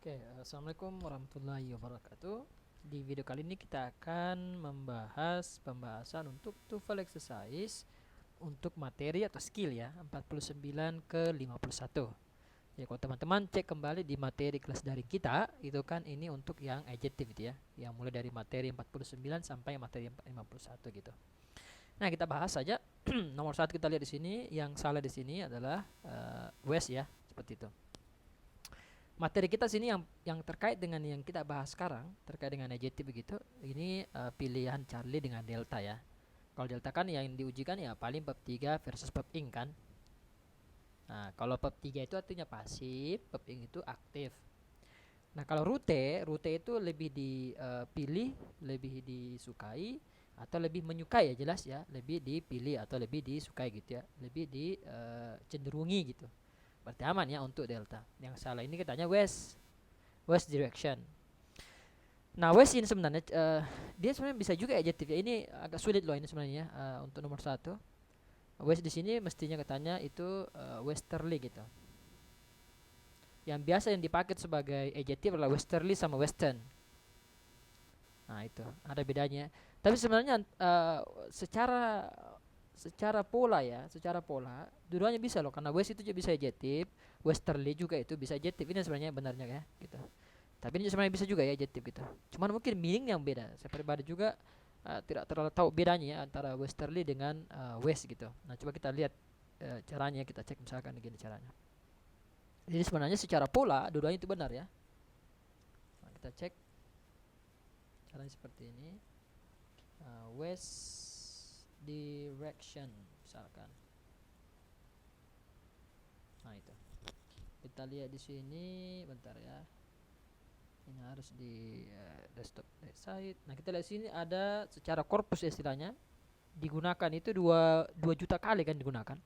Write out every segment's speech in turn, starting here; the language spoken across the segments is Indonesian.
Oke, assalamualaikum warahmatullahi wabarakatuh. Di video kali ini kita akan membahas pembahasan untuk TOEFL exercise untuk materi atau skill ya, 49 ke 51. Ya, kalau teman-teman cek kembali di materi kelas daring kita, itu kan ini untuk yang adjective gitu ya, yang mulai dari materi 49 sampai materi 51 gitu. Nah, kita bahas saja. Nomor satu kita lihat di sini, yang salah di sini adalah West ya, seperti itu. Materi kita sini yang terkait dengan yang kita bahas sekarang terkait dengan adjective begitu. Ini pilihan Charlie dengan delta ya. Kalau delta kan yang diujikan ya paling bab 3 versus bab ing kan. Nah, kalau bab 3 itu artinya pasif, bab ing itu aktif. Nah, kalau rute itu lebih dipilih, lebih disukai atau lebih menyukai ya, jelas ya, lebih dipilih atau lebih disukai gitu ya, lebih di cenderungi gitu. Berarti aman ya untuk delta. Yang salah ini katanya west direction. Nah, west ini sebenarnya dia sebenarnya bisa juga adjektif ya. Ini agak sulit loh ini sebenarnya untuk nomor satu. West di sini mestinya katanya itu westerly gitu. Yang biasa yang dipakai sebagai adjektif adalah westerly sama western. Nah, itu ada bedanya. Tapi sebenarnya secara secara pola ya, secara pola dua-duanya bisa loh, karena west itu juga bisa adjektif, westerly juga itu bisa adjektif. Ini sebenarnya benarnya ya gitu. Tapi ini sebenarnya bisa juga ya adjektif gitu. Cuman mungkin meaning yang beda. Saya pribadi juga tidak terlalu tahu bedanya ya antara westerly dengan west gitu. Nah, coba kita lihat caranya, kita cek misalkan begini caranya. Jadi sebenarnya secara pola dua-duanya itu benar ya. Nah, kita cek caranya seperti ini. West direction misalkan. Nah, itu. Kita lihat di sini bentar ya. Ini harus di desktop site. Nah, kita lihat sini ada secara korpus istilahnya digunakan itu 2 juta kali kan digunakan.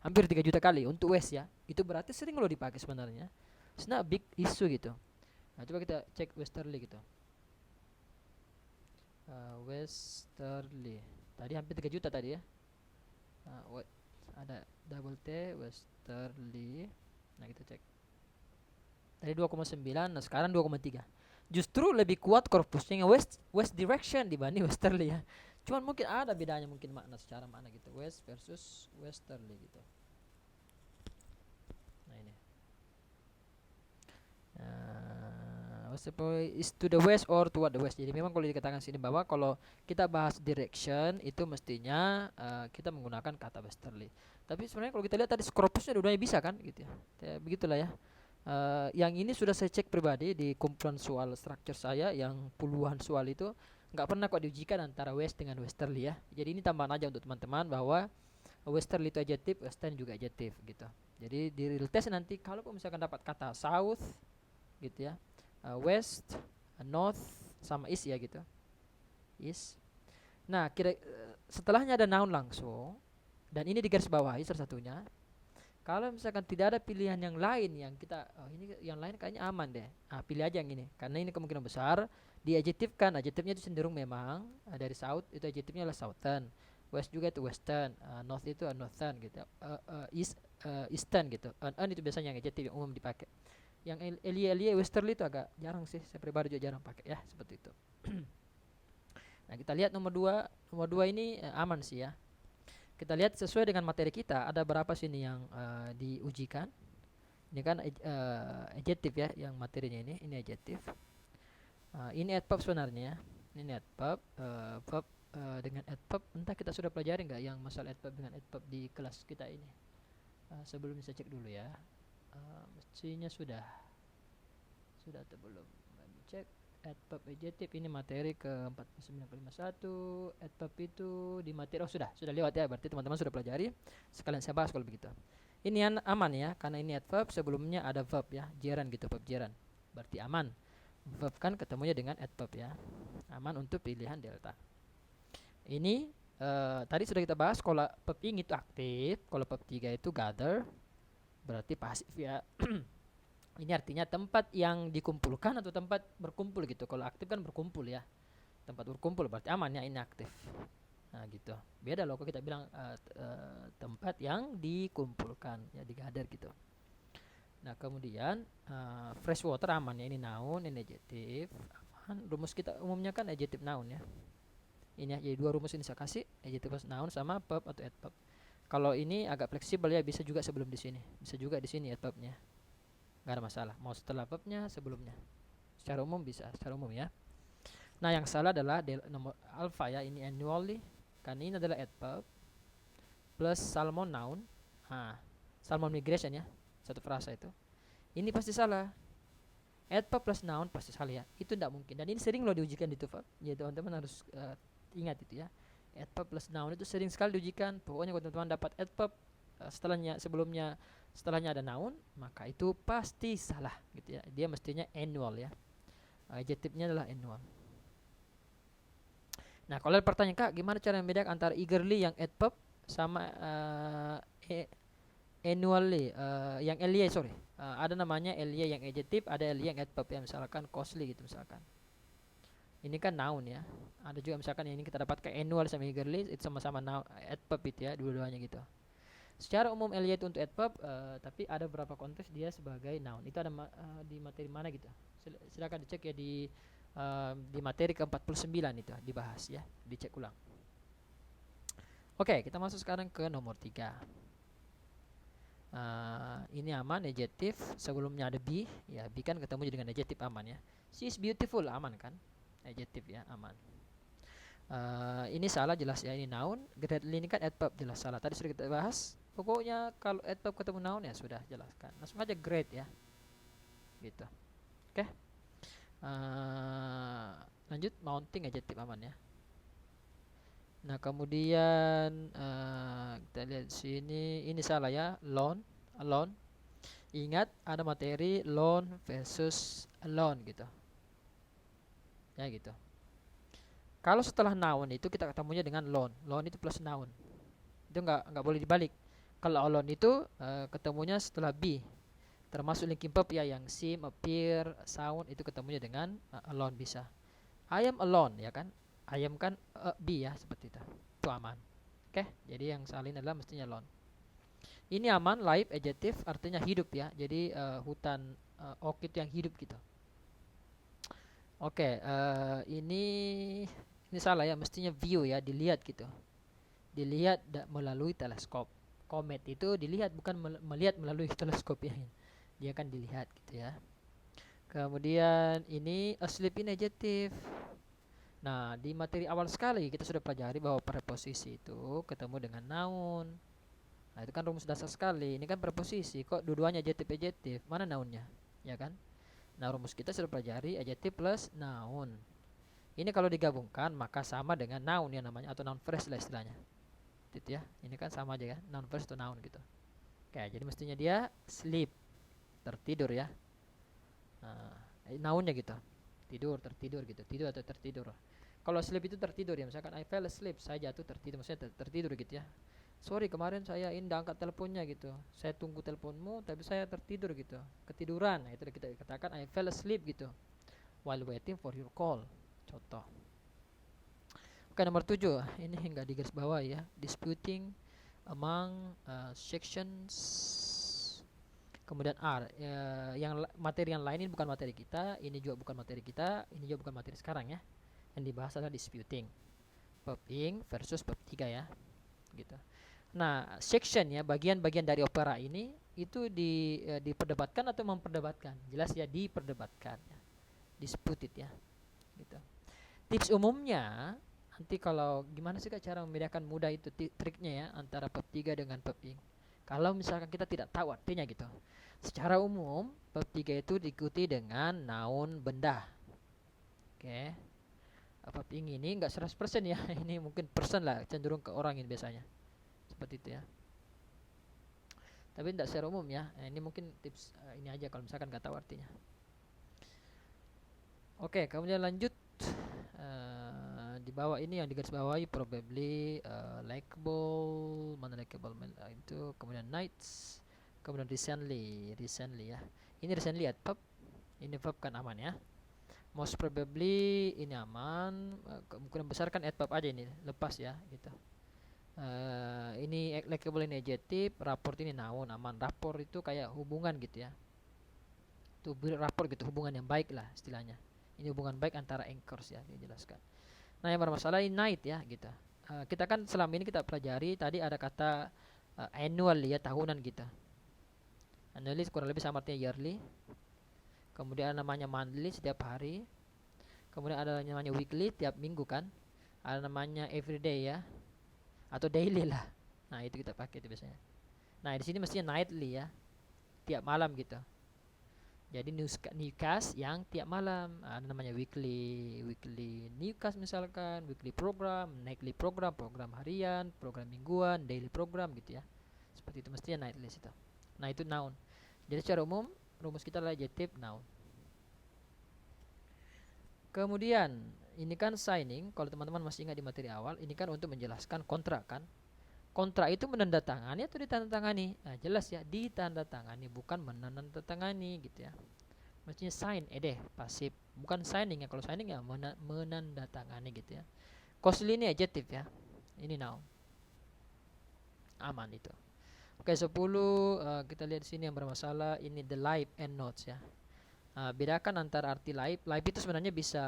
Hampir 3 juta kali untuk West ya. Itu berarti sering lo dipakai sebenarnya. It's not a big issue gitu. Nah, coba kita cek Westerly gitu. Westerly. Tadi hampir 3 juta tadi ya. What ada double T Westerly. Nah, kita cek. Tadi 2,9, nah sekarang 2,3. Justru lebih kuat korpusnya yang west direction dibanding westerly ya. Cuman mungkin ada bedanya, mungkin makna secara makna gitu. West versus westerly gitu. Nah, ini. Is to the west or toward the west. Jadi memang kalau dikatakan sini bahwa kalau kita bahas direction itu mestinya kita menggunakan kata westerly. Tapi sebenarnya kalau kita lihat tadi korpusnya dua-duanya bisa kan gitu ya. Ya begitulah ya. Yang ini sudah saya cek pribadi di kumpulan soal structure saya yang puluhan soal itu nggak pernah kok diujikan antara west dengan westerly ya. Jadi ini tambahan aja untuk teman-teman bahwa westerly itu adjective, western juga adjective gitu. Jadi di real test nanti kalau misalkan dapat kata south gitu ya, west, north sama east ya gitu, east. Nah, setelahnya ada noun langsung dan ini digaris bawahi salah satunya. Kalau misalkan tidak ada pilihan yang lain yang kita, oh ini yang lain kayaknya aman deh. Pilih aja yang ini. Karena ini kemungkinan besar diadjektifkan. Adjektifnya itu cenderung memang dari south itu adjektifnya adalah southern. West juga itu western, north itu northern gitu. East eastern gitu. An itu biasanya yang adjektif yang umum dipakai. Yang elie westerly itu agak jarang sih. Saya pribadi juga jarang pakai ya, seperti itu. Nah, kita lihat nomor 2. Nomor 2 ini aman sih ya. Kita lihat sesuai dengan materi kita ada berapa sini yang diujikan. Ini kan adjektif ya yang materinya ini adjektif. Ini adverb sebenarnya. Ini adverb, verb dengan adverb entah kita sudah pelajari nggak yang masalah adverb dengan adverb di kelas kita ini. Sebelumnya saya cek dulu ya. Mestinya sudah atau belum. Cek adverb adjektif ini materi ke 49 ke 51. Adverb itu di materi sudah lewat ya, berarti teman-teman sudah pelajari. Sekalian saya bahas kalau begitu. Ini aman ya, karena ini adverb sebelumnya ada verb ya, gerund gitu, verb gerund. Berarti aman. Verb kan ketemunya dengan adverb ya. Aman untuk pilihan delta. Ini tadi sudah kita bahas kalau verb ing itu aktif, kalau verb 3 itu gather, berarti pasif ya. Ini artinya tempat yang dikumpulkan atau tempat berkumpul gitu. Kalau aktif kan berkumpul ya. Tempat berkumpul berarti aman ya, ini aktif. Nah, gitu. Beda loh kalau kita bilang tempat yang dikumpulkan ya, digather gitu. Nah kemudian fresh water aman ya, ini noun, ini adjective, aman. Rumus kita umumnya kan adjective noun ya. Ini ya, jadi dua rumus ini saya kasih, adjective plus noun sama verb atau adverb. Kalau ini agak fleksibel ya, bisa juga sebelum di sini, bisa juga di sini adverbnya, nggak ada masalah. Mau setelah verbnya, sebelumnya. Secara umum bisa, secara umum ya. Nah yang salah adalah nomor alpha ya, ini annually, kan ini adalah adverb plus salmon noun. Nah, salmon migration ya, satu frasa itu. Ini pasti salah. Adverb plus noun pasti salah ya. Itu tidak mungkin. Dan ini sering loh diujikan di TOEFL. Jadi teman-teman harus ingat itu ya. Adverb plus noun itu sering sekali diujikan. Pokoknya kalau teman-teman dapat adverb setelahnya ada noun, maka itu pasti salah gitu ya. Dia mestinya annual ya. Adjektifnya adalah annual. Nah, kalau ada pertanyaan, Kak, gimana cara membedakan antara eagerly yang adverb sama annually yang LY, sorry. Ada namanya LY yang adjective, ada LY yang adverb ya, misalkan costly gitu misalkan. Ini kan noun ya. Ada juga misalkan yang ini kita dapatkan annual sama eagerly, itu sama-sama noun, adverb itu ya, dua-duanya gitu. Secara umum LY itu untuk adverb, tapi ada beberapa konteks dia sebagai noun. Itu ada di materi mana gitu. Silakan dicek ya di materi ke-49 itu dibahas ya, dicek ulang. Oke, kita masuk sekarang ke nomor 3. Ini aman, adjective, sebelumnya ada be ya, be kan ketemu dengan adjective aman ya. She is beautiful, aman kan, adjective ya, aman. Ini salah jelas ya, ini noun. Greatly ini kan adverb, jelas salah, tadi sudah kita bahas. Pokoknya kalau adverb ketemu noun ya sudah jelaskan, langsung aja great ya gitu. Oke. Lanjut, mounting adjective aman ya. Nah kemudian kita lihat sini, ini salah ya, alone. Ingat ada materi lone versus alone gitu ya gitu. Kalau setelah noun itu kita ketemunya dengan lone itu plus noun, itu nggak boleh dibalik. Kalau alone itu ketemunya setelah be, termasuk linking verb ya, yang seem, appear, sound, itu ketemunya dengan alone bisa. I am alone ya kan, I am kan be ya, seperti itu aman. Oke, jadi yang salin adalah mestinya alone. Ini aman, live adjective artinya hidup ya, jadi hutan orchid yang hidup gitu. Oke, ini salah ya, mestinya view ya, dilihat gitu, dilihat melalui teleskop. Komet itu dilihat, bukan melihat melalui teleskop ya, dia kan dilihat gitu ya. Kemudian ini asleep in adjective. Nah di materi awal sekali kita sudah pelajari bahwa preposisi itu ketemu dengan noun. Nah itu kan rumus dasar sekali. Ini kan preposisi, kok dua-duanya adjective, mana nounnya ya kan. Nah rumus kita sudah pelajari adjective plus noun. Ini kalau digabungkan maka sama dengan noun ya namanya, atau noun phrase lah istilahnya gitu ya. Ini kan sama aja ya, noun phrase atau noun gitu. Oke, jadi mestinya dia sleep, tertidur ya. Nounnya gitu, tertidur gitu, tidur atau tertidur. Kalau sleep itu tertidur ya, misalkan I fell asleep, saya jatuh tertidur, maksudnya tertidur gitu ya. Sorry kemarin saya indah angkat teleponnya gitu, saya tunggu teleponmu tapi saya tertidur gitu, ketiduran. Nah, itu kita katakan I fell asleep gitu while waiting for your call, contoh. Oke, nomor 7, ini enggak digaris bawah ya, disputing among sections. Kemudian R, yang materi yang lain ini bukan materi kita, ini juga bukan materi kita, ini juga bukan materi sekarang ya. Yang dibahas adalah disputing, bab ing versus bab 3 ya gitu. Nah section ya, bagian-bagian dari opera ini itu diperdebatkan atau memperdebatkan, jelas ya diperdebatkan ya. Disputed ya gitu. Tips umumnya nanti, kalau gimana sih Kak cara membedakan mudah itu triknya ya antara bab 3 dengan bab ing. Kalau misalkan kita tidak tahu artinya gitu, secara umum bab 3 itu diikuti dengan noun benda. Oke. Bab ing ini enggak 100% ya, ini mungkin persen lah, cenderung ke orang ini biasanya. Seperti itu ya. Tapi tidak secara umum ya. Ini mungkin tips ini aja kalau misalkan nggak tahu artinya. Oke, kemudian lanjut di bawah ini yang digaris bawahi probably, likable, mana likable itu, kemudian nights, kemudian recently ya. Ini recently adverb, ini verb kan aman ya. Most probably ini aman, kemungkinan besar kan adverb aja ini, lepas ya gitu. Ini likable ini adjective, rapport ini noun, aman. Rapport itu kayak hubungan gitu ya. to build rapport gitu, hubungan yang baik lah istilahnya. Ini hubungan baik antara anchors ya, dijelaskan. Nah yang bermasalah ini night ya gitu. Kita kan selama ini kita pelajari tadi ada kata annual ya, tahunan gitu. Annually kurang lebih sama artinya yearly. Kemudian ada namanya monthly setiap hari. Kemudian ada namanya weekly tiap minggu kan. Ada namanya everyday ya, atau daily lah. Nah itu kita pakai itu biasanya. Nah di sini mestinya nightly ya, tiap malam gitu. Jadi newscast yang tiap malam ada namanya weekly newscast misalkan, weekly program, nightly program, program harian, program mingguan, daily program gitu ya. Seperti itu mestinya nightly itu. Nah itu noun. Jadi secara umum rumus kita adalah adjective noun. Kemudian ini kan signing, kalau teman-teman masih ingat di materi awal, ini kan untuk menjelaskan kontrak kan. Kontrak itu menandatangani atau ditandatangani? Nah, jelas ya, ditandatangani bukan menandatangani gitu ya. Mestinya sign, deh, pasif. Bukan signing ya, kalau signing ya menandatangani gitu ya. Costly ini adjective ya. Ini noun. Aman itu. Oke, 10 kita lihat di sini yang bermasalah ini the live and notes ya. Bedakan antara arti live. Live itu sebenarnya bisa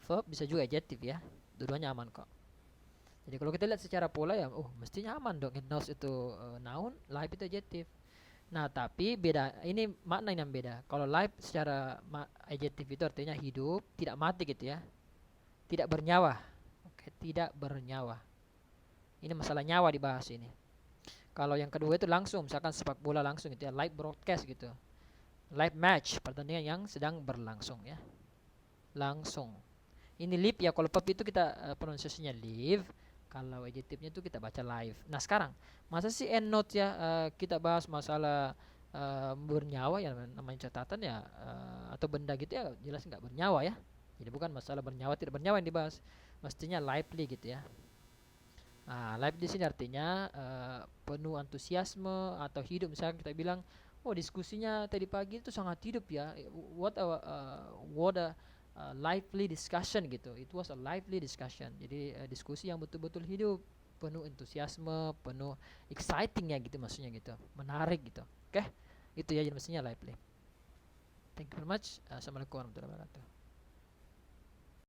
verb, bisa juga adjective ya. Dua-duanya aman kok. Jadi kalau kita lihat secara pola ya, mestinya aman dong. Notes itu noun, live itu adjective. Nah, tapi beda. Ini makna yang beda. Kalau live secara adjective itu artinya hidup, tidak mati gitu ya. Tidak bernyawa. Oke, tidak bernyawa. Ini masalah nyawa dibahas ini. Kalau yang kedua itu langsung, misalkan sepak bola langsung gitu ya, live broadcast gitu. Live match, pertandingan yang sedang berlangsung ya. Langsung. Ini live ya, kalau pub itu kita pronunciasinya live. Kalau adjektifnya itu kita baca live. Nah sekarang, masa sih end note ya kita bahas masalah bernyawa ya, namanya catatan ya atau benda gitu ya, jelas nggak bernyawa ya. Jadi bukan masalah bernyawa tidak bernyawa yang dibahas, mestinya lively gitu ya. Nah, live di sini artinya penuh antusiasme atau hidup. Misalnya kita bilang, oh diskusinya tadi pagi itu sangat hidup ya. What a lively discussion gitu. It was a lively discussion. Jadi diskusi yang betul-betul hidup, penuh entusiasme, penuh exciting ya gitu maksudnya gitu, menarik gitu. Oke, itu ya jadi maksudnya lively. Thank you very much. Assalamualaikum warahmatullahi wabarakatuh.